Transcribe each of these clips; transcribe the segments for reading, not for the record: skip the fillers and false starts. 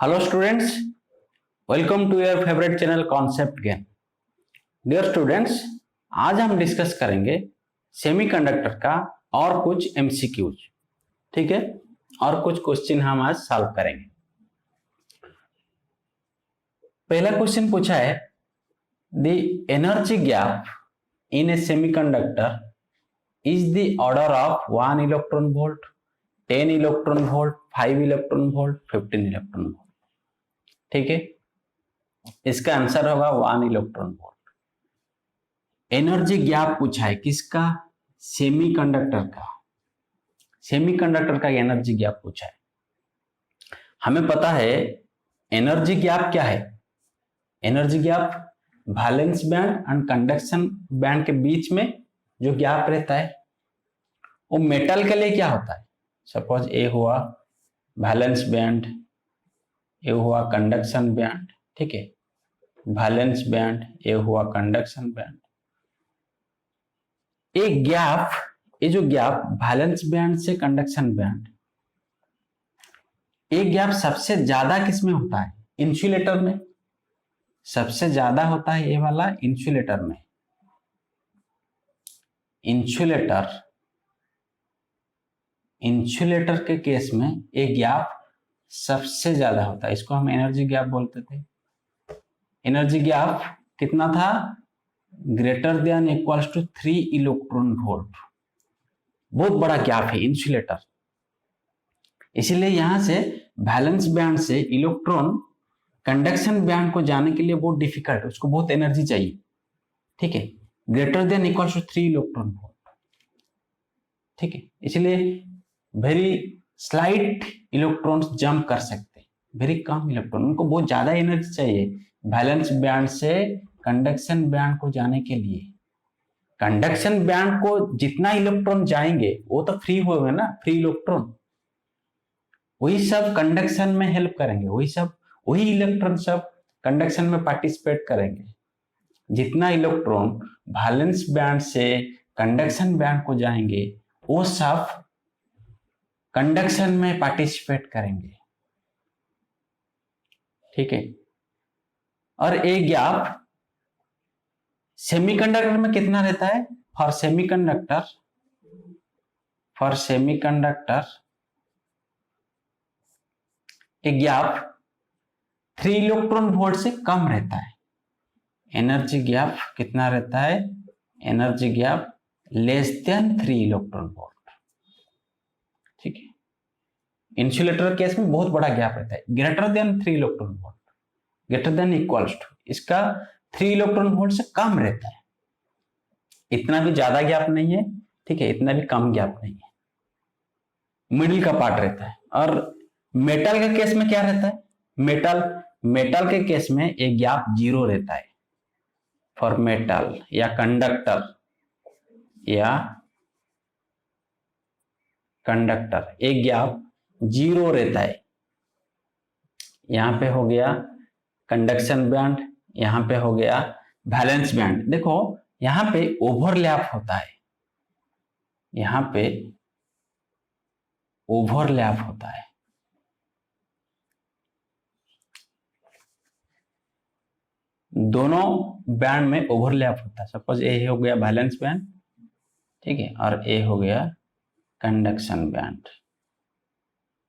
Hello students, welcome to your favorite channel Concept Gain. Dear students, आज हम discuss करेंगे semiconductor का और कुछ एमसीक्यूज, ठीक है, और कुछ क्वेश्चन हम आज सॉल्व करेंगे। पहला क्वेश्चन पूछा है, the energy gap in A semiconductor is the order of 1 electron volt, 10 electron volt, 5 electron volt, 15 electron volt. ठीक है, इसका आंसर होगा 1 इलेक्ट्रॉन वोल्ट। एनर्जी गैप पूछा है किसका? सेमीकंडक्टर का। सेमीकंडक्टर का एनर्जी गैप पूछा है। हमें पता है एनर्जी गैप क्या है। Energy gap valence band and conduction band के बीच में जो गैप रहता है वो मेटल के लिए क्या होता है। सपोज ए हुआ वैलेंस बैंड, ये हुआ कंडक्शन बैंड, ठीक है, वैलेंस बैंड, ये हुआ कंडक्शन बैंड। एक गैप, ये जो गैप वैलेंस बैंड से कंडक्शन बैंड, एक गैप सबसे ज्यादा किसमें होता है? इंसुलेटर में। सबसे ज्यादा होता है ये वाला इंसुलेटर में। इंसुलेटर के केस में एक गैप सबसे ज्यादा होता है, इसको हम एनर्जी गैप बोलते थे। एनर्जी गैप कितना था? Greater than equals to 3 electron volt. बहुत बड़ा गैप है इंसुलेटर। इसीलिए यहां से वैलेंस बैंड से इलेक्ट्रॉन कंडक्शन बैंड को जाने के लिए बहुत डिफिकल्ट है, उसको बहुत एनर्जी चाहिए, ठीक है, greater than equals to 3 electron volt, ठीक है। इसलिए वेरी स्लाइट इलेक्ट्रॉन्स जंप कर सकते हैं, वेरी कम इलेक्ट्रॉन, उनको बहुत ज्यादा एनर्जी चाहिए वैलेंस बैंड से कंडक्शन बैंड को जाने के लिए। कंडक्शन बैंड को जितना इलेक्ट्रॉन जाएंगे वो तो फ्री होगा ना, फ्री इलेक्ट्रॉन, वही सब कंडक्शन में हेल्प करेंगे, वही इलेक्ट्रॉन सब कंडक्शन में पार्टिसिपेट करेंगे। जितना इलेक्ट्रॉन वैलेंस बैंड से कंडक्शन बैंड को जाएंगे वो सब कंडक्शन में पार्टिसिपेट करेंगे, ठीक है। और एक गैप सेमीकंडक्टर में कितना रहता है? फॉर सेमीकंडक्टर एक गैप 3 इलेक्ट्रॉन वोल्ट से कम रहता है। एनर्जी गैप कितना रहता है? Energy gap less than 3 electron volt, ठीक है। इंसुलेटर केस में बहुत बड़ा गैप रहता है, greater than 3 electron volt, greater than equals to, इसका 3 इलेक्ट्रॉन वोल्ट से कम रहता है। इतना भी ज्यादा गैप नहीं है, ठीक है, इतना भी कम गैप नहीं है, मिडिल का पार्ट रहता है। और मेटल के केस में क्या रहता है? मेटल के केस में एक गैप 0 रहता है। फॉर मेटल या कंडक्टर एक गैप 0 रहता है। यहां पे हो गया कंडक्शन बैंड, यहां पे हो गया वैलेंस बैंड। देखो यहां पे ओवरलैप होता है, यहां पे ओवरलैप होता है। दोनों बैंड में ओवरलैप होता है। सपोज ए हो गया वैलेंस बैंड, ठीक है, और ए हो गया कंडक्शन बैंड।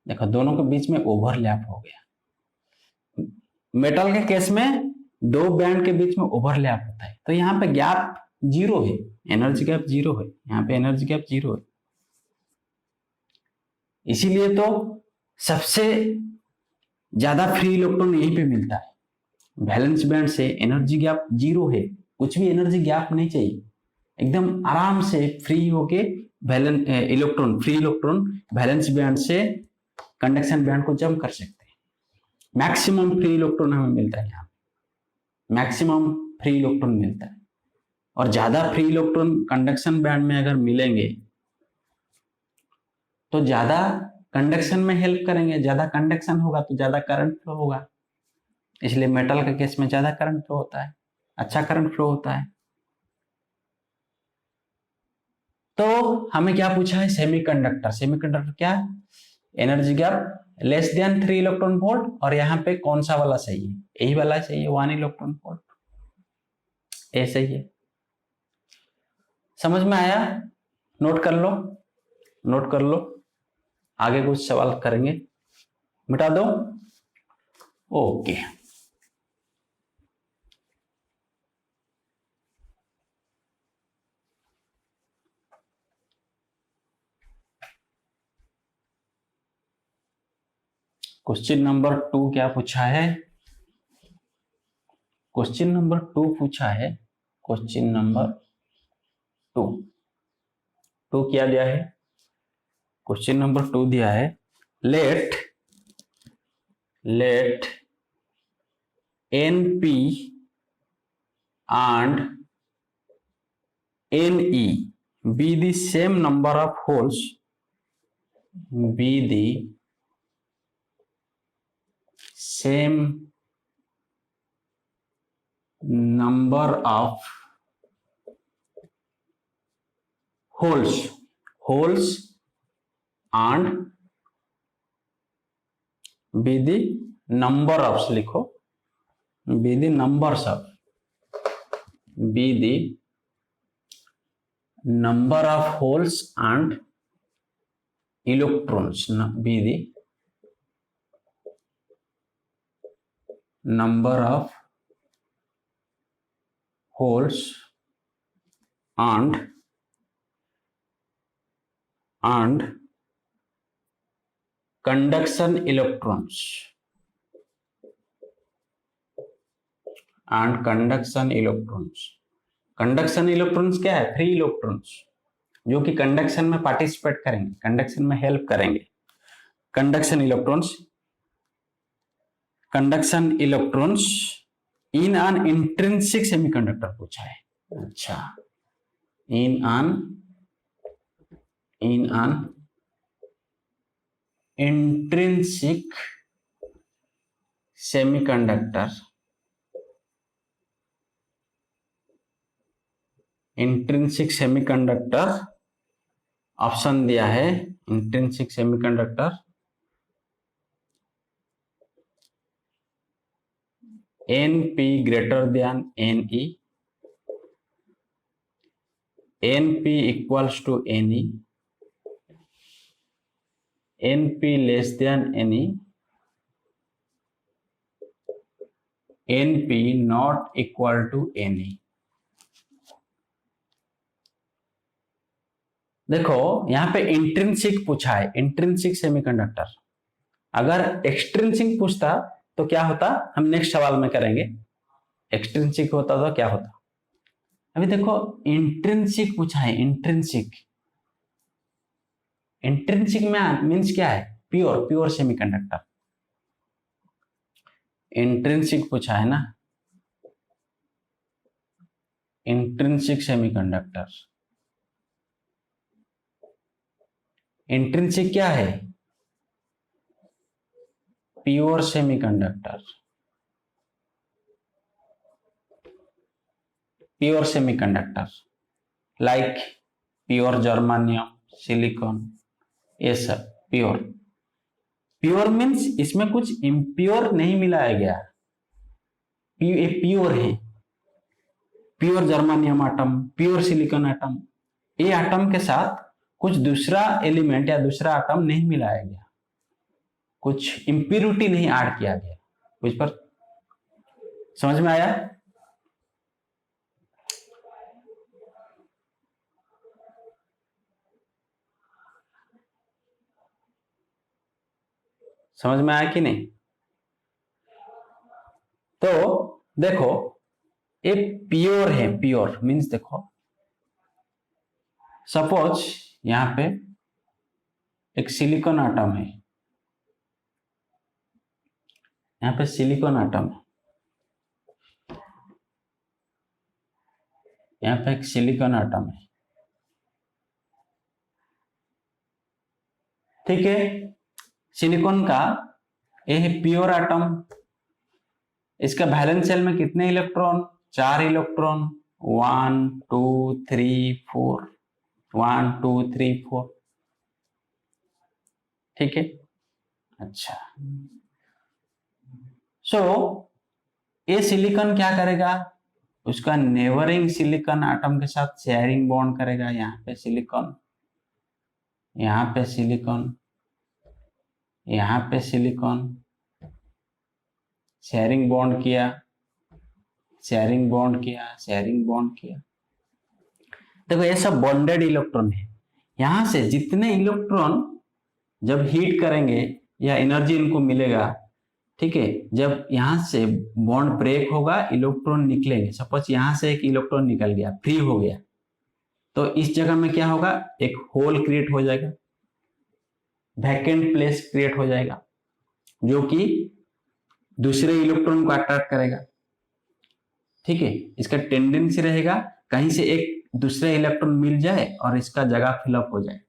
देखो दोनों के बीच में ओवरलैप हो गया। मेटल के केस में दो बैंड के बीच में ओवरलैप होता है, तो यहाँ पे गैप 0 है, एनर्जी गैप 0 है, यहाँ पे एनर्जी गैप 0 है। इसीलिए तो सबसे ज्यादा फ्री इलेक्ट्रॉन यहीं पे मिलता है। वैलेंस बैंड से एनर्जी गैप 0 है, कुछ भी एनर्जी गैप नहीं चाहिए, एकदम आराम से फ्री होके फ्री इलेक्ट्रॉन वैलेंस बैंड से कंडक्शन बैंड को जंप कर सकते हैं। मैक्सिमम फ्री इलेक्ट्रॉन हमें मिलता है, यहाँ मैक्सिमम फ्री इलेक्ट्रॉन मिलता है। और ज्यादा फ्री इलेक्ट्रॉन कंडक्शन बैंड में अगर मिलेंगे तो ज्यादा कंडक्शन में हेल्प करेंगे, ज्यादा कंडक्शन होगा तो ज्यादा करंट फ्लो होगा। इसलिए मेटल के केस में ज्यादा करंट फ्लो होता है, अच्छा करंट फ्लो होता है। तो हमें क्या पूछा है? सेमीकंडक्टर क्या? Energy gap less than 3 electron volt, और यहाँ पे कौन सा वाला सही है? यही वाला चाहिए, 1 इलेक्ट्रॉन वोल्ट, ये सही है। समझ में आया? नोट कर लो, नोट कर लो, आगे कुछ सवाल करेंगे। मिटा दो, ओके। क्वेश्चन नंबर 2 क्या पूछा है? क्वेश्चन नंबर 2 पूछा है, क्वेश्चन नंबर 2 क्या दिया है? क्वेश्चन नंबर 2 दिया है, late NP and NE be the same number of holes, be the same number of holes and be the number of, लिखो, be the numbers of, be the number of holes and electrons, be the number of holes and conduction electrons, and conduction electrons क्या है? 3 electrons जो कि conduction में participate करेंगे, conduction में help करेंगे। Conduction electrons in an intrinsic semiconductor पूछा है। अच्छा, in an intrinsic semiconductor, option दिया है intrinsic semiconductor NP greater than NE, NP equals to NE, NP less than NE, NP not equal to NE। देखो यहां पे intrinsic पूछा है, इंट्रिंसिक सेमीकंडक्टर। अगर एक्सट्रिंसिक पूछता तो क्या होता, हम नेक्स्ट सवाल में करेंगे। एक्सट्रिंसिक होता तो क्या होता। अभी देखो इंट्रिंसिक पूछा है, इंट्रिंसिक में मीन्स क्या है? Pure semiconductor. इंट्रिंसिक पूछा है ना, इंट्रिंसिक सेमीकंडक्टर। इंट्रिंसिक क्या है? Pure semiconductor, pure semiconductor like pure germanium, silicon, ये सब प्योर मीन्स इसमें कुछ इम्प्योर नहीं मिलाया गया, ये प्योर है। Pure germanium atom, pure silicon atom, ये आटम के साथ कुछ दूसरा एलिमेंट या दूसरा आटम नहीं मिलाया गया, कुछ इम्प्योरिटी नहीं ऐड किया गया। कुछ पर समझ में आया? समझ में आया कि नहीं? तो देखो ये प्योर है, प्योर मीन्स देखो सपोज यहां पे एक सिलिकॉन आटम है, यहां पे सिलिकॉन आटम है, यहां पे एक सिलिकॉन आटम है, ठीक है। सिलिकॉन का ये है प्योर आटम, इसका वैलेंस शेल में कितने इलेक्ट्रॉन? 4 इलेक्ट्रॉन, 1 2 3 4, 1 2 3 4, ठीक है। अच्छा, सो ये सिलिकॉन क्या करेगा, उसका नेबरिंग सिलिकॉन एटम के साथ शेयरिंग बॉन्ड करेगा। यहाँ पे सिलिकॉन, यहाँ पे सिलिकॉन, यहाँ पे सिलिकॉन, शेयरिंग बॉन्ड किया, शेयरिंग बॉन्ड किया, शेयरिंग बॉन्ड किया। देखो ये सब बॉन्डेड इलेक्ट्रॉन है। यहां से जितने इलेक्ट्रॉन जब हीट करेंगे या एनर्जी इनको मिलेगा, ठीक है, जब यहां से बॉन्ड ब्रेक होगा, इलेक्ट्रॉन निकलेंगे। सपोज यहां से एक इलेक्ट्रॉन निकल गया, फ्री हो गया, तो इस जगह में क्या होगा, एक होल क्रिएट हो जाएगा, वैकेंट प्लेस क्रिएट हो जाएगा, जो कि दूसरे इलेक्ट्रॉन को अट्रैक्ट करेगा। ठीक है, इसका टेंडेंसी रहेगा कहीं से एक दूसरे इलेक्ट्रॉन मिल जाए और इसका जगह फिलअप हो जाए।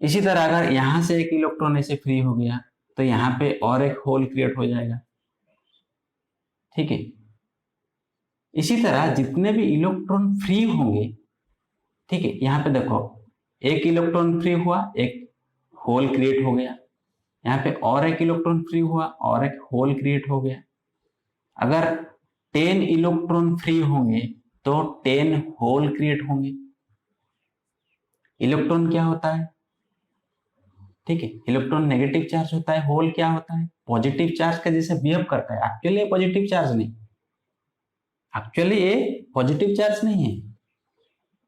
इसी तरह अगर यहां से एक इलेक्ट्रॉन ऐसे फ्री हो गया तो यहाँ पे और एक होल क्रिएट हो जाएगा। ठीक है, इसी तरह जितने भी इलेक्ट्रॉन फ्री होंगे, ठीक है, यहाँ पे देखो एक इलेक्ट्रॉन फ्री हुआ, एक होल क्रिएट हो गया, यहाँ पे और एक इलेक्ट्रॉन फ्री हुआ और एक होल क्रिएट हो गया। अगर 10 इलेक्ट्रॉन फ्री होंगे तो 10 होल क्रिएट होंगे। इलेक्ट्रॉन क्या होता है, ठीक है, इलेक्ट्रॉन नेगेटिव चार्ज होता है, होल क्या होता है, पॉजिटिव चार्ज का जैसे बिहेव करता है। एक्चुअली ये पॉजिटिव चार्ज नहीं, एक्चुअली ये पॉजिटिव चार्ज नहीं है,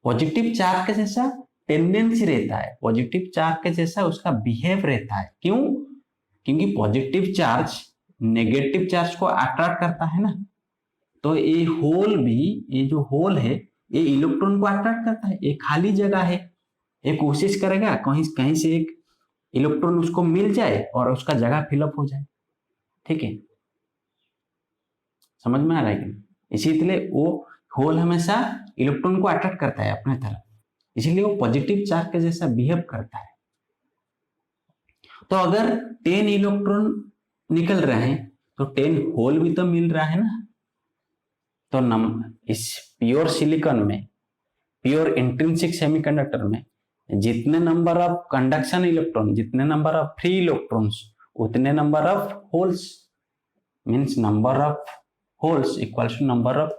पॉजिटिव चार्ज के जैसा टेंडेंसी रहता है, पॉजिटिव चार्ज के जैसा उसका बिहेव रहता है। क्यों, क्योंकि पॉजिटिव चार्ज नेगेटिव चार्ज को अट्रैक्ट करता है ना, तो ये होल भी, ये जो होल है ये इलेक्ट्रॉन को अट्रैक्ट करता है। ये खाली जगह है, ये कोशिश करेगा कहीं कहीं से एक इलेक्ट्रॉन उसको मिल जाए और उसका जगह फिलअप हो जाए। ठीक है, समझ में आ रहा है कि? इसीलिए वो होल हमेशा इलेक्ट्रॉन को अट्रैक्ट करता है अपने तरफ, इसीलिए वो पॉजिटिव चार्ज के जैसा बिहेव करता है। तो अगर 10 इलेक्ट्रॉन निकल रहे हैं तो 10 होल भी तो मिल रहा है ना। तो इस प्योर सिलिकॉन में, प्योर इंट्रिंसिक सेमीकंडक्टर में जितने नंबर ऑफ कंडक्शन इलेक्ट्रॉन, जितने नंबर ऑफ फ्री इलेक्ट्रॉन्स, उतने number of holes, means number of holes equals to number of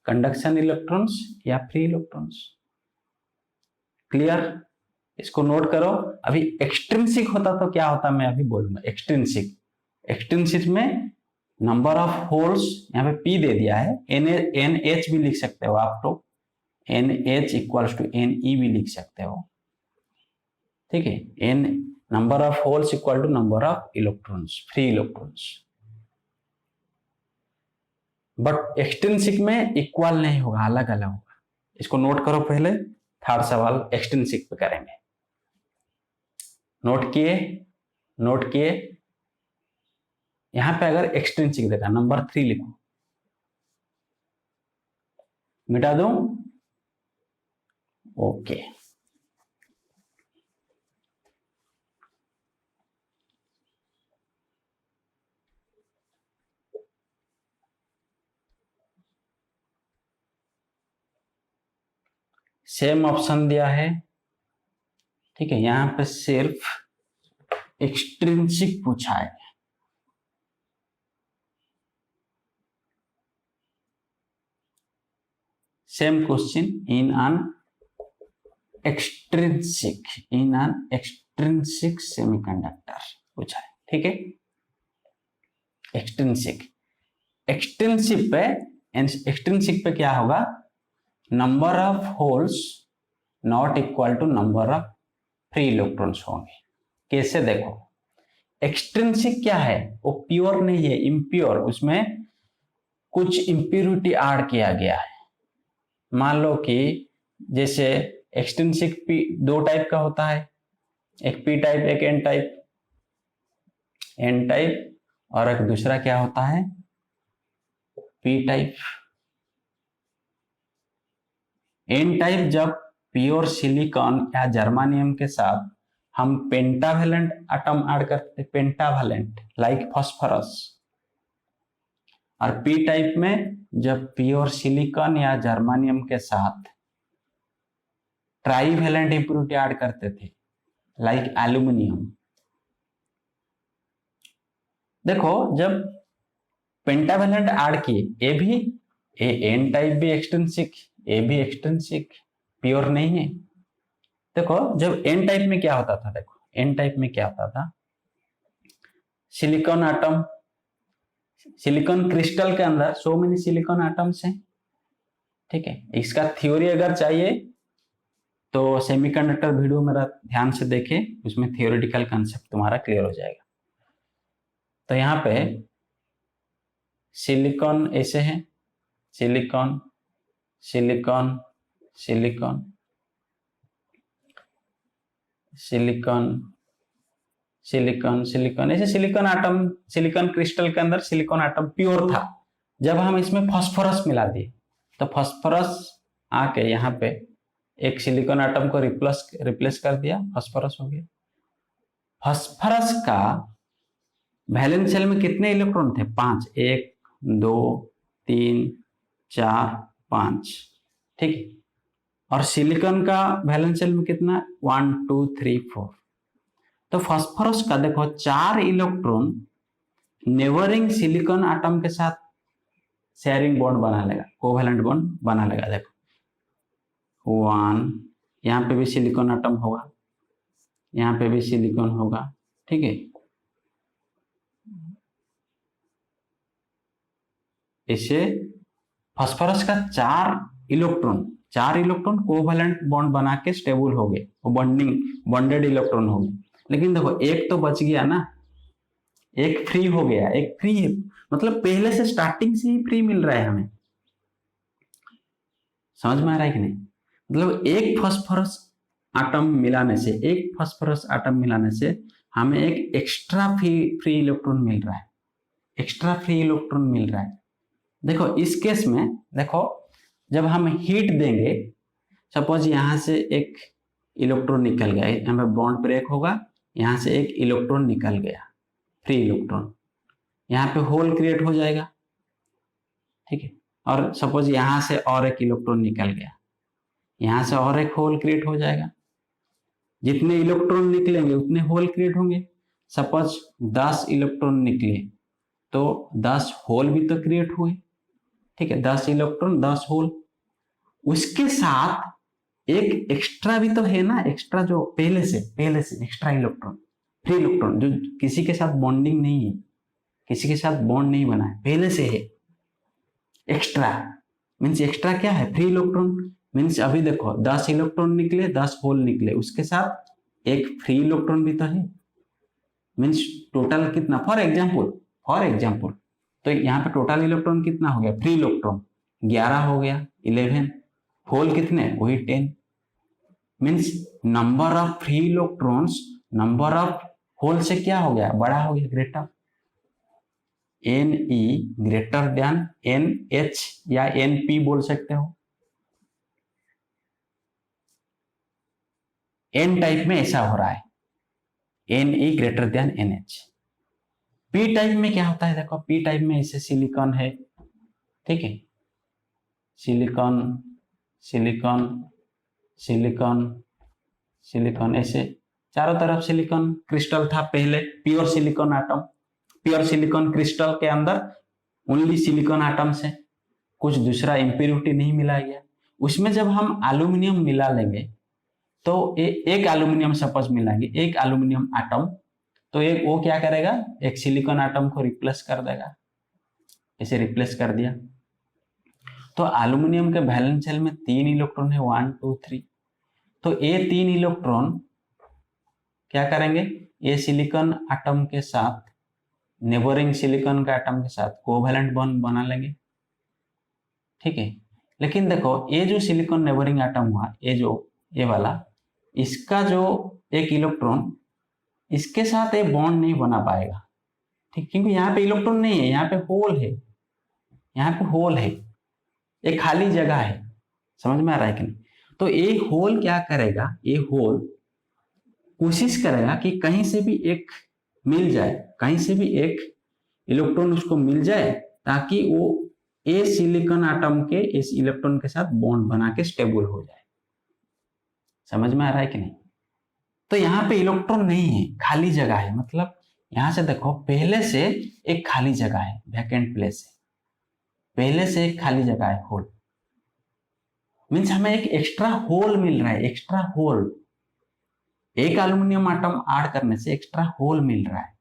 conduction electrons या फ्री इलेक्ट्रॉन्स। क्लियर, इसको नोट करो। अभी एक्सट्रिंसिक होता तो क्या होता मैं अभी बोलूंगा। एक्सट्रिंसिक, एक्सट्रिंसिक में नंबर ऑफ होल्स, यहाँ पे पी दे दिया है, एन एच भी लिख सकते हो आप, तो N H equals to N E भी लिख सकते हो। ठीक है, N number of holes equal to number of electrons, free electrons. But extrinsic में इक्वल नहीं होगा, अलग अलग होगा। इसको नोट करो, पहले थर्ड सवाल एक्सट्रिंसिक पे करेंगे। नोट किए, नोट किए। यहां पे अगर एक्सट्रिंसिक देगा नंबर 3 लिखो, मिटा दूं, ओके। सेम ऑप्शन दिया है, ठीक है, यहां पे सिर्फ एक्सट्रिंसिक पूछा है। Same question in an extrinsic, in an extrinsic semiconductor पूछा है। ठीक है, एक्सट्रिंसिक, एक्सट्रिंसिक पे, एक्सट्रिंसिक पे क्या होगा, number of holes not equal to number of free electrons होंगे। कैसे, देखो एक्सट्रिंसिक क्या है, वो प्योर नहीं है, इम्प्योर, उसमें कुछ इम्प्योरिटी ऐड किया गया है। मान लो कि जैसे एक्सट्रिंसिक पी 2 टाइप का होता है, एक पी टाइप, एक एन टाइप, एन टाइप, और एक दूसरा क्या होता है, पी टाइप। एन टाइप जब प्योर सिलिकॉन या जर्मानियम के साथ हम पेंटावेलेंट एटम ऐड करते, पेंटावेलेंट लाइक फास्फोरस, और पी टाइप में जब प्योर सिलिकॉन या जर्मानियम के साथ ट्राईवेलेंट इंप्योरिटी ऐड करते थे लाइक एल्यूमिनियम, देखो जब पेंटावेलेंट ऐड किए, ए भी एन टाइप भी एक्सट्रिंसिक, ए भी एक्सट्रिंसिक, प्योर नहीं है। देखो जब एन टाइप में क्या होता था, देखो एन टाइप में क्या होता था, सिलिकॉन एटम, सिलिकॉन क्रिस्टल के अंदर सो मेनी सिलिकॉन एटम्स हैं, ठीक है। इसका थ्योरी अगर चाहिए तो सेमीकंडक्टर वीडियो मेरा ध्यान से देखे, उसमें थियोरेटिकल कंसेप्ट तुम्हारा क्लियर हो जाएगा। तो यहाँ पे सिलिकॉन ऐसे है, silicon silicon silicon silicon silicon silicon, ऐसे सिलिकॉन एटम, सिलिकॉन क्रिस्टल के अंदर सिलिकॉन एटम प्योर था। जब हम इसमें फास्फोरस मिला दिए तो फास्फोरस आके यहाँ पे एक सिलिकॉन एटम को रिप्लेस कर दिया, फास्फोरस हो गया। फास्फोरस का वैलेंस शेल में कितने इलेक्ट्रॉन थे? 5, 1 2 3 4 5, ठीक। और सिलिकॉन का वैलेंस शेल में कितना? 1 2 3 4। तो फास्फोरस का देखो 4 इलेक्ट्रॉन नेबरिंग सिलिकॉन एटम के साथ शेयरिंग बॉन्ड बना लेगा, कोवेलेंट बॉन्ड बना लेगा। देखो 1, यहाँ पे भी सिलिकॉन एटम होगा, यहाँ पे भी सिलिकॉन होगा, ठीक है। इसे फास्फोरस का 4 इलेक्ट्रॉन कोवेलेंट बॉन्ड बना के स्टेबल हो गए, वो बॉन्डेड इलेक्ट्रॉन हो गए। लेकिन देखो एक तो बच गया ना, एक फ्री हो गया, एक फ्री है, मतलब पहले से स्टार्टिंग से ही फ्री मिल रहा है हमें। समझ में आ रहा है कि नहीं? मतलब एक फास्फोरस एटम मिलाने से हमें एक एक्स्ट्रा फ्री इलेक्ट्रॉन मिल रहा है, एक्स्ट्रा फ्री इलेक्ट्रॉन मिल रहा है। देखो इस केस में देखो जब हम हीट देंगे, सपोज यहां से एक इलेक्ट्रॉन निकल गया, यहाँ पे बॉन्ड ब्रेक होगा, यहां से एक इलेक्ट्रॉन निकल गया, फ्री इलेक्ट्रॉन, यहाँ पे होल क्रिएट हो जाएगा, ठीक है। और सपोज यहां से और एक इलेक्ट्रॉन निकल गया, यहां से और एक होल क्रिएट हो जाएगा। जितने इलेक्ट्रॉन निकलेंगे उतने होल क्रिएट होंगे। सपोज 10 इलेक्ट्रॉन निकले तो 10 होल भी तो क्रिएट हुए, ठीक है। 10 इलेक्ट्रॉन 10 होल, उसके साथ एक एक्स्ट्रा भी तो है ना, एक्स्ट्रा जो पहले से एक्स्ट्रा इलेक्ट्रॉन, फ्री इलेक्ट्रॉन जो किसी के साथ बॉन्डिंग नहीं है, किसी के साथ बॉन्ड नहीं बना है, पहले से है एक्स्ट्रा। मीन्स एक्स्ट्रा क्या है? Free electron. मीन्स अभी देखो 10 इलेक्ट्रॉन निकले, 10 होल निकले, उसके साथ एक फ्री इलेक्ट्रॉन भी तो है। मीन्स टोटल कितना? फॉर एग्जाम्पल तो यहाँ पे टोटल इलेक्ट्रॉन कितना हो गया? फ्री इलेक्ट्रॉन 11 हो गया, 11, होल कितने? वही 10। Means number of free electrons number of hole से क्या हो गया? बड़ा हो गया, greater. Ne greater than NH या NP बोल सकते हो। N टाइप में ऐसा हो रहा है, Ne greater than NH। P type में क्या होता है? देखो P टाइप में ऐसे सिलिकॉन है, ठीक है, सिलिकॉन सिलिकॉन सिलिकॉन सिलिकॉन, ऐसे चारों तरफ सिलिकॉन क्रिस्टल था पहले, pure silicon atom, pure silicon crystal के अंदर ओनली सिलिकॉन एटम्स है, कुछ दूसरा इंप्योरिटी नहीं मिला गया। उसमें जब हम एल्यूमिनियम मिला लेंगे तो एक एल्यूमिनियम सपोज मिलाएंगे, एक एल्यूमिनियम एटम, तो एक वो क्या करेगा? एक सिलिकॉन एटम को रिप्लेस कर देगा, इसे रिप्लेस कर दिया। तो एल्यूमिनियम के वैलेंस शेल में 3 इलेक्ट्रॉन है, 1 2 3। तो ये 3 इलेक्ट्रॉन क्या करेंगे? ये सिलिकॉन एटम के साथ, नेबरिंग सिलिकॉन का एटम के साथ कोवेलेंट बॉन्ड बना लेंगे, ठीक है। लेकिन देखो ये जो सिलिकॉन नेबरिंग एटम हुआ, ये वाला, इसका जो एक इलेक्ट्रॉन, इसके साथ ये बॉन्ड नहीं बना पाएगा, ठीक, क्योंकि यहाँ पे इलेक्ट्रॉन नहीं है, यहाँ पे होल है, यहाँ पे होल है, एक खाली जगह है। समझ में आ रहा है कि नहीं? तो ये होल क्या करेगा? ये होल कोशिश करेगा कि कहीं से भी एक मिल जाए, कहीं से भी एक इलेक्ट्रॉन उसको मिल जाए, ताकि वो ए सिलिकॉन एटम के इस इलेक्ट्रॉन के साथ बॉन्ड बना के स्टेबल हो जाए। समझ में आ रहा है कि नहीं? तो यहाँ पे इलेक्ट्रॉन नहीं है, खाली जगह है, मतलब यहां से देखो पहले से एक खाली जगह है, वैकेंट प्लेस है, पहले से एक खाली जगह है, होल, मीन्स हमें एक एक्स्ट्रा होल मिल रहा है, एक्स्ट्रा होल, एक एल्युमिनियम आटम ऐड करने से एक्स्ट्रा होल मिल रहा है।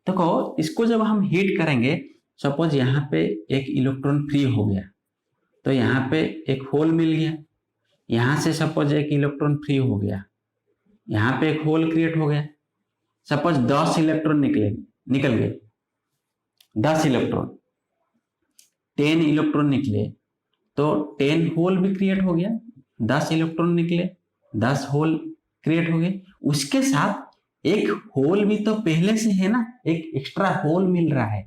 देखो इसको जब हम हीट करेंगे, सपोज यहाँ पे एक इलेक्ट्रॉन फ्री हो गया, तो यहाँ पे एक होल मिल गया, यहाँ से सपोज एक इलेक्ट्रॉन फ्री हो गया, यहाँ पे एक होल क्रिएट हो गया, सपोज 10 इलेक्ट्रॉन निकल गए, 10 इलेक्ट्रॉन, 10 इलेक्ट्रॉन निकले, तो 10 होल भी क्रिएट हो गया, 10 इलेक्ट्रॉन निकले, 10 होल क्रिएट हो गए, उसके साथ एक होल भी तो पहले से है ना, एक एक्स्ट्रा होल मिल रहा है,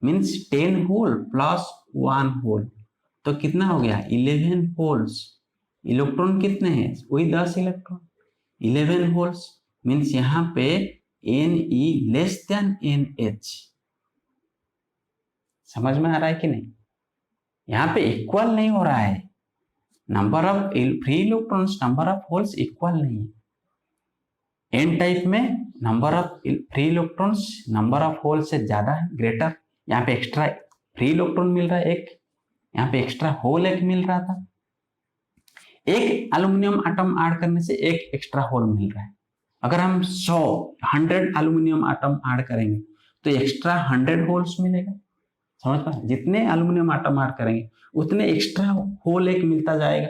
मीन्स 10 होल प्लस 1 होल, तो कितना हो गया 11 होल्स। इलेक्ट्रॉन कितने हैं, वही 10 इलेक्ट्रॉन, 11 होल्स, मीन्स यहाँ पे Ne लेस देन NH। समझ में आ रहा है कि नहीं, यहाँ पे इक्वल नहीं हो रहा है, number of free electrons number of holes equal नहीं है। एन टाइप में number of free electrons number of hole से ज्यादा है, ग्रेटर, यहाँ पे एक्स्ट्रा फ्री इलेक्ट्रॉन मिल रहा है एक, यहाँ पे एक्स्ट्रा होल एक मिल रहा था, एक एल्युमिनियम आटम ऐड करने से एक एक्स्ट्रा होल मिल रहा है। अगर हम 100 एल्युमिनियम आटम ऐड करेंगे तो एक्स्ट्रा 100 होल्स मिलेगा। समझ पा, जितने एल्युमिनियम आटम ऐड करेंगे उतने एक्स्ट्रा होल एक मिलता जाएगा।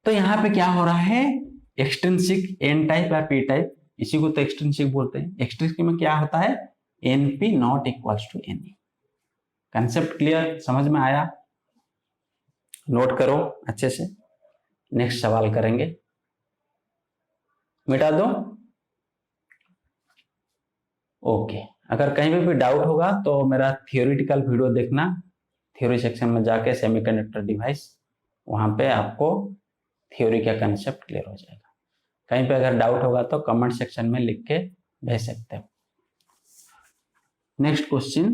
तो यहाँ पे क्या हो रहा है, एक्सट्रिंसिक एन टाइप या पी टाइप, इसी को तो एक्सट्रिंसिक बोलते हैं। एक्सट्रिंसिक में क्या होता है, NP not equals to NE. Concept clear, समझ में आया, नोट करो अच्छे से, नेक्स्ट सवाल करेंगे। मिटा दो, ओके। अगर कहीं पे भी डाउट होगा तो मेरा थियोरिटिकल वीडियो देखना, थ्योरी सेक्शन में जाके सेमीकंडक्टर डिवाइस, वहां पे आपको थ्योरी का कंसेप्ट क्लियर हो जाएगा। कहीं पे अगर डाउट होगा तो कमेंट सेक्शन में लिख के भेज सकते हो। Next question,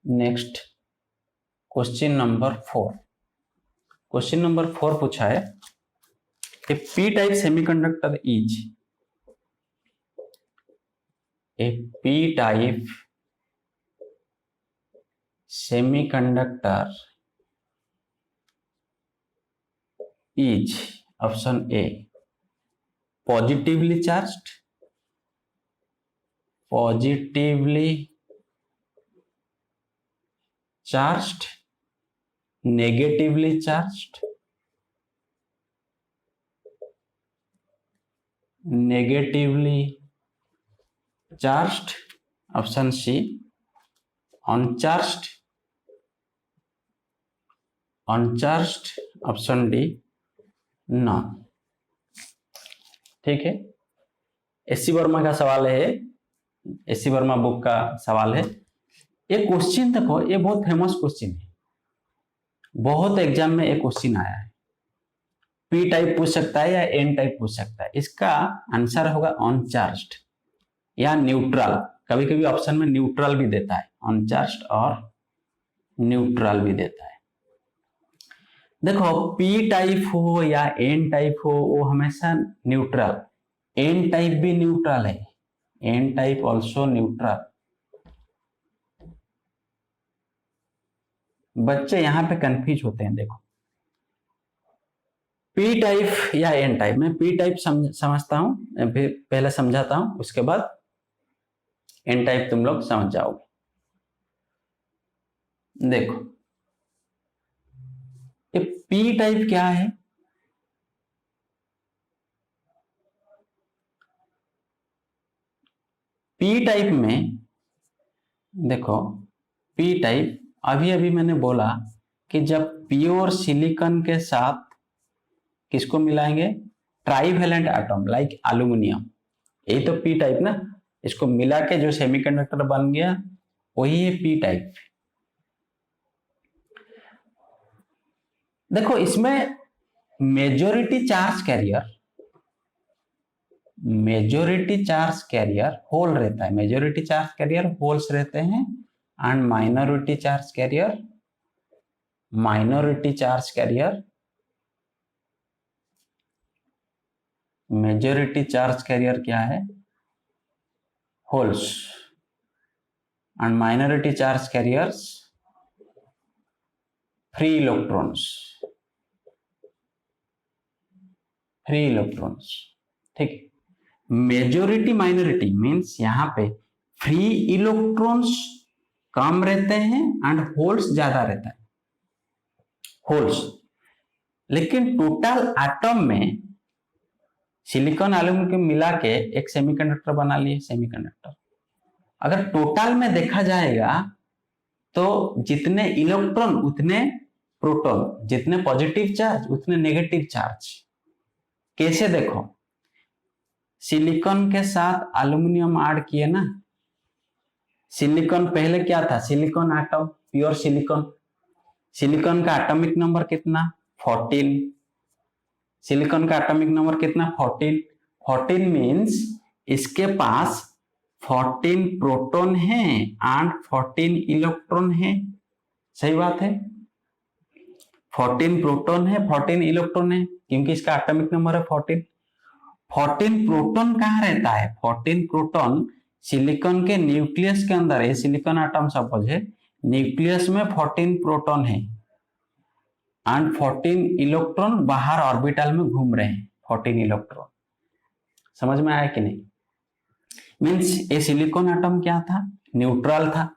next question number 4। Question number 4 पूछा है, A P type semiconductor is, A P type semiconductor is, option A positively charged, positively charged, negatively charged, negatively charged, option C uncharged, uncharged, option D none. ठीक है, SC Verma का सवाल है, SC Verma book का सवाल है। ये क्वेश्चन देखो, ये बहुत फेमस क्वेश्चन है, बहुत एग्जाम में एक क्वेश्चन आया है। पी टाइप पूछ सकता है या एन टाइप पूछ सकता है, इसका आंसर होगा अनचार्ज्ड या न्यूट्रल। कभी कभी ऑप्शन में न्यूट्रल भी देता है, अनचार्ज्ड और न्यूट्रल भी देता है। देखो पी टाइप हो या एन टाइप हो, वो हमेशा न्यूट्रल, एन टाइप भी न्यूट्रल है, एन टाइप ऑल्सो न्यूट्रल। बच्चे यहां पे कंफ्यूज होते हैं। देखो पी टाइप या एन टाइप, मैं पी टाइप समझता हूं, पहले समझाता हूं, उसके बाद एन टाइप तुम लोग समझ जाओगे। देखो ये पी टाइप क्या है, पी टाइप में देखो, पी टाइप अभी अभी मैंने बोला कि जब प्योर सिलिकॉन के साथ किसको मिलाएंगे, ट्राइवेलेंट एटम लाइक एल्यूमिनियम, यही तो पी टाइप ना, इसको मिला के जो सेमीकंडक्टर बन गया वही है पी टाइप। देखो इसमें majority charge carrier majority charge carrier hole रहता है, मेजोरिटी चार्ज कैरियर होल्स रहते हैं, and minority charge carrier majority charge carrier क्या है, holes, and minority charge carriers free electrons. ठीक, मेजोरिटी माइनॉरिटी मींस यहां पे फ्री इलेक्ट्रॉन्स कम रहते हैं एंड होल्स ज्यादा रहता है, होल्स। लेकिन टोटल एटम में सिलिकॉन एल्यूमिनियम मिला के एक सेमीकंडक्टर बना लिए, सेमीकंडक्टर। अगर टोटल में देखा जाएगा तो जितने इलेक्ट्रॉन उतने प्रोटॉन, जितने पॉजिटिव चार्ज उतने नेगेटिव चार्ज। कैसे देखो, सिलिकॉन के साथ एल्यूमिनियम ऐड किए ना, सिलिकॉन पहले क्या था, silicon atom, pure silicon. Silicon का एटॉमिक नंबर कितना, 14। सिलिकॉन का एटॉमिक नंबर कितना, 14। 14 मींस इसके पास 14 प्रोटॉन है एंड 14 इलेक्ट्रॉन है। सही बात है, 14 प्रोटॉन है, 14 इलेक्ट्रॉन है, क्योंकि इसका एटॉमिक नंबर है 14। 14 प्रोटॉन कहाँ रहता है, 14 प्रोटॉन सिलिकॉन के न्यूक्लियस के अंदर है। सिलिकॉन एटम सपोज है, न्यूक्लियस में 14 प्रोटॉन है एंड 14 इलेक्ट्रॉन बाहर ऑर्बिटल में घूम रहे हैं, 14 इलेक्ट्रॉन। समझ में आया कि नहीं? मींस ये सिलिकॉन एटम क्या था, न्यूट्रल था।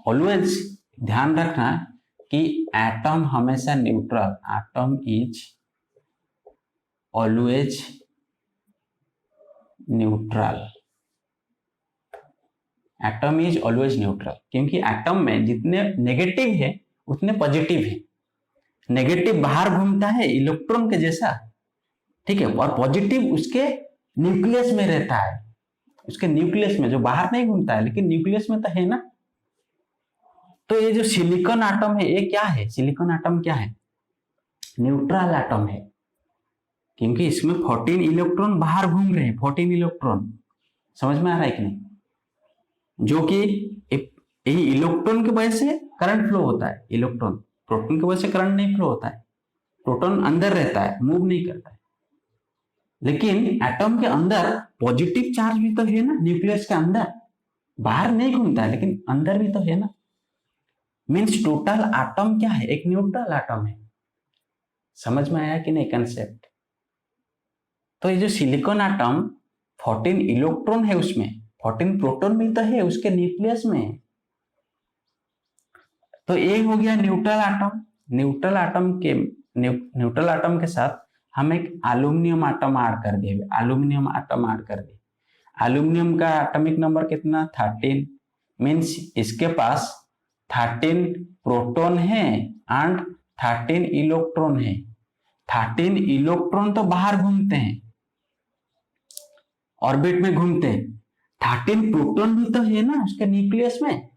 ऑलवेज ध्यान रखना कि एटम हमेशा neutral, atom is always neutral, atom is always neutral. क्योंकि एटम में जितने नेगेटिव है उतने पॉजिटिव है। नेगेटिव बाहर घूमता है इलेक्ट्रॉन के जैसा, ठीक है, और पॉजिटिव उसके न्यूक्लियस में रहता है, उसके न्यूक्लियस में, जो बाहर नहीं घूमता है लेकिन न्यूक्लियस में तो है ना। तो ये जो सिलिकॉन एटम है ये क्या है, सिलिकॉन एटम क्या है, न्यूट्रल एटम है। क्योंकि इसमें 14 इलेक्ट्रॉन बाहर घूम रहे हैं, 14 इलेक्ट्रॉन। समझ में आ रहा है कि नहीं? जो कि यही इलेक्ट्रॉन की वजह से करंट फ्लो होता है, इलेक्ट्रॉन, प्रोटॉन की वजह से करंट नहीं फ्लो होता है। प्रोटॉन अंदर रहता है, मूव नहीं करता है। लेकिन एटम के अंदर पॉजिटिव चार्ज भी तो है ना, न्यूक्लियस के अंदर, बाहर नहीं घूमता है लेकिन अंदर भी तो है ना। मींस टोटल एटम क्या है, एक न्यूट्रल एटम है। समझ में आया कि नहीं कंसेप्ट? तो ये जो सिलिकॉन एटम 14 इलेक्ट्रॉन है, उसमें 14 प्रोटॉन भी तो है उसके न्यूक्लियस में। तो ये हो गया न्यूट्रल एटम। न्यूट्रल एटम के साथ हम एक एल्यूमिनियम एटम ऐड कर दिए, एल्यूमिनियम एटम ऐड कर दिए। एल्यूमिनियम का एटॉमिक नंबर कितना, 13। मींस इसके पास 13 प्रोटॉन है एंड 13 इलेक्ट्रॉन है। 13 इलेक्ट्रॉन तो बाहर घूमते हैं, ऑर्बिट में घूमते हैं। 13 प्रोटॉन भी तो है ना उसके न्यूक्लियस में।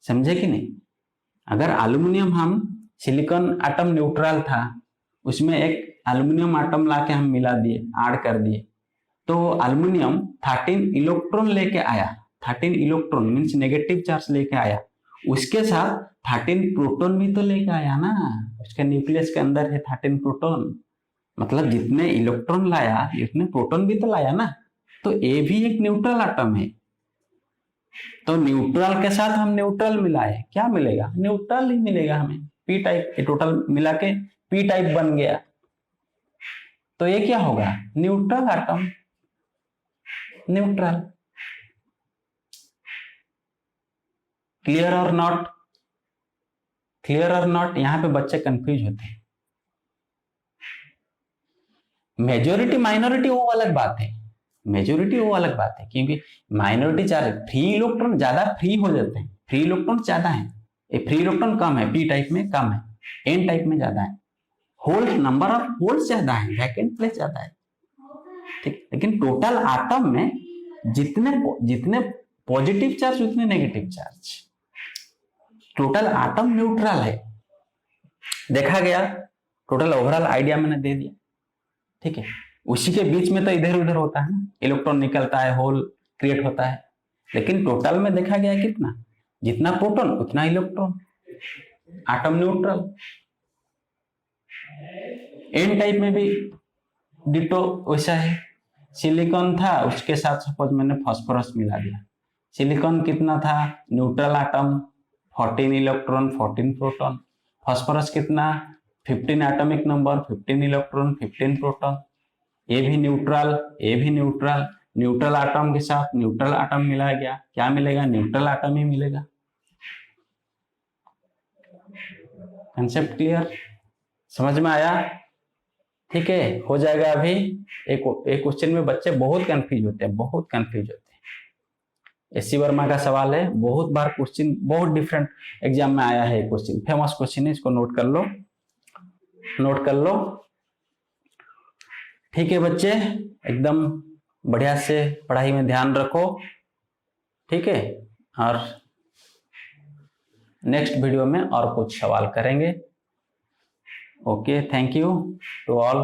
समझे कि नहीं? अगर एल्यूमिनियम, हम सिलिकॉन एटम न्यूट्रल था, उसमें एक एल्यूमिनियम एटम लाके हम मिला दिए, ऐड कर दिए, तो एल्यूमिनियम 13 इलेक्ट्रॉन लेके आया। 13 इलेक्ट्रॉन मींस नेगेटिव चार्ज लेके आया, उसके साथ 13 प्रोटॉन भी तो लेके आया ना, उसके न्यूक्लियस के अंदर है 13 प्रोटॉन। मतलब जितने इलेक्ट्रॉन लाया उतने प्रोटॉन भी तो लाया ना। तो ये भी एक न्यूट्रल एटम है। तो न्यूट्रल के साथ हम न्यूट्रल मिलाए, क्या मिलेगा, न्यूट्रल ही मिलेगा हमें। पी टाइप, टोटल मिला के पी टाइप बन गया। तो ये क्या होगा, न्यूट्रल एटम, न्यूट्रल। क्लियर और नॉट, क्लियर और नॉट? यहां पे बच्चे कंफ्यूज होते हैं। मेजोरिटी माइनॉरिटी वो अलग बात है, मेजोरिटी वो अलग बात है, क्योंकि माइनॉरिटी चार्ज, फ्री इलेक्ट्रॉन ज्यादा फ्री हो जाते हैं, फ्री इलेक्ट्रॉन ज्यादा है, ये फ्री इलेक्ट्रॉन कम है, पी टाइप में कम है, एन टाइप में ज्यादा है। होल, नंबर ऑफ होल्स ज्यादा है, वैकेंट प्लेस ज्यादा है, ठीक। लेकिन टोटल एटम में जितने पॉजिटिव चार्ज उतने negative charge, total atom neutral है। देखा गया, टोटल ओवरऑल आइडिया मैंने दे दिया। ठीक है, उसी के बीच में तो इधर उधर होता है ना, इलेक्ट्रॉन निकलता है, होल क्रिएट होता है, लेकिन टोटल में देखा गया कितना, जितना प्रोटॉन उतना electron, atom neutral. N type में भी डिटो वैसा है, सिलिकॉन था उसके साथ सपोज मैंने फास्फोरस मिला दिया, सिलिकॉन कितना था, neutral atom, 14 electron 14 proton, phosphorus कितना 15 एटॉमिक नंबर, 15 इलेक्ट्रॉन 15 प्रोटॉन, ये भी न्यूट्रल, ये भी न्यूट्रल, न्यूट्रल एटम के साथ न्यूट्रल एटम मिलाया गया, क्या मिलेगा, न्यूट्रल एटम ही मिलेगा। कंसेप्ट क्लियर, समझ में आया? ठीक है, हो जाएगा। अभी एक क्वेश्चन में बच्चे बहुत कंफ्यूज होते हैं, बहुत कंफ्यूज होते हैं। एससी वर्मा का सवाल है, बहुत बार क्वेश्चन, बहुत डिफरेंट एग्जाम में आया है क्वेश्चन, फेमस क्वेश्चन है, इसको नोट कर लो, नोट कर लो। ठीक है बच्चे, एकदम बढ़िया से पढ़ाई में ध्यान रखो, ठीक है, और नेक्स्ट वीडियो में और कुछ सवाल करेंगे। Okay, thank you to all.